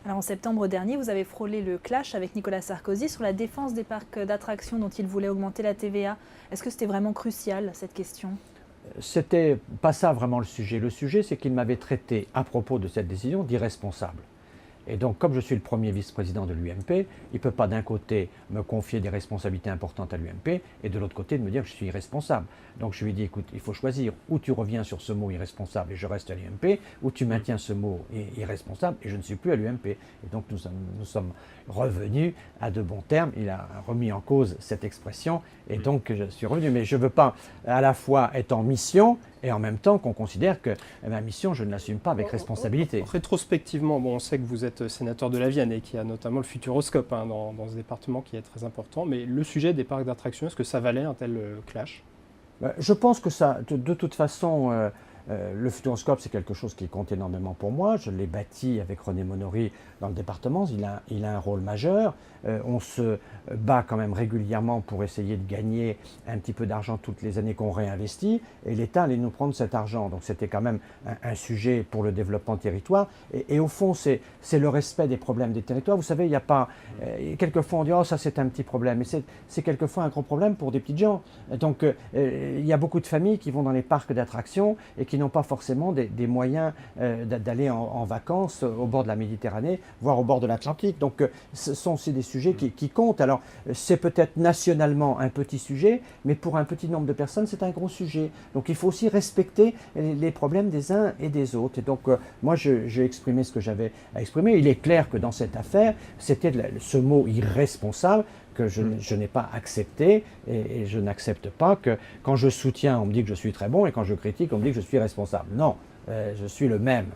Alors en septembre dernier, vous avez frôlé le clash avec Nicolas Sarkozy sur la défense des parcs d'attractions dont il voulait augmenter la TVA. Est-ce que c'était vraiment crucial, cette question? C'était pas ça vraiment le sujet. Le sujet, c'est qu'il m'avait traité, à propos de cette décision, d'irresponsable. Et donc, comme je suis le premier vice-président de l'UMP, il ne peut pas d'un côté me confier des responsabilités importantes à l'UMP et de l'autre côté de me dire que je suis irresponsable. Donc je lui ai dit, écoute, il faut choisir, ou tu reviens sur ce mot irresponsable et je reste à l'UMP, ou tu maintiens ce mot irresponsable et je ne suis plus à l'UMP. Et donc nous sommes revenus à de bons termes. Il a remis en cause cette expression et donc je suis revenu. Mais je ne veux pas à la fois être en mission et en même temps qu'on considère que ma mission, je ne l'assume pas avec responsabilité. Rétrospectivement, bon, on sait que vous êtes sénateur de la Vienne et qu'il y a notamment le Futuroscope dans ce département qui est très important, mais le sujet des parcs d'attractions, est-ce que ça valait un tel clash? Je pense que ça, de toute façon, le Futuroscope, c'est quelque chose qui compte énormément pour moi. Je l'ai bâti avec René Monory dans le département. Il a un rôle majeur. On se bat quand même régulièrement pour essayer de gagner un petit peu d'argent toutes les années qu'on réinvestit. Et l'État allait nous prendre cet argent. Donc c'était quand même un sujet pour le développement territoire. Et au fond, c'est le respect des problèmes des territoires. Vous savez, il n'y a pas... quelquefois, on dit « Oh, ça, c'est un petit problème ». Mais c'est quelquefois un gros problème pour des petites gens. Donc, il y a beaucoup de familles qui vont dans les parcs d'attractions et qui n'ont pas forcément des moyens d'aller en vacances au bord de la Méditerranée, voire au bord de l'Atlantique. Donc ce sont aussi des sujets qui comptent. Alors c'est peut-être nationalement un petit sujet, mais pour un petit nombre de personnes, c'est un gros sujet. Donc il faut aussi respecter les problèmes des uns et des autres. Et donc moi, j'ai exprimé ce que j'avais à exprimer. Il est clair que dans cette affaire, c'était ce mot irresponsable que je n'ai pas accepté et je n'accepte pas que quand je soutiens, on me dit que je suis très bon et quand je critique, on me dit que je suis responsable. Non, je suis le même.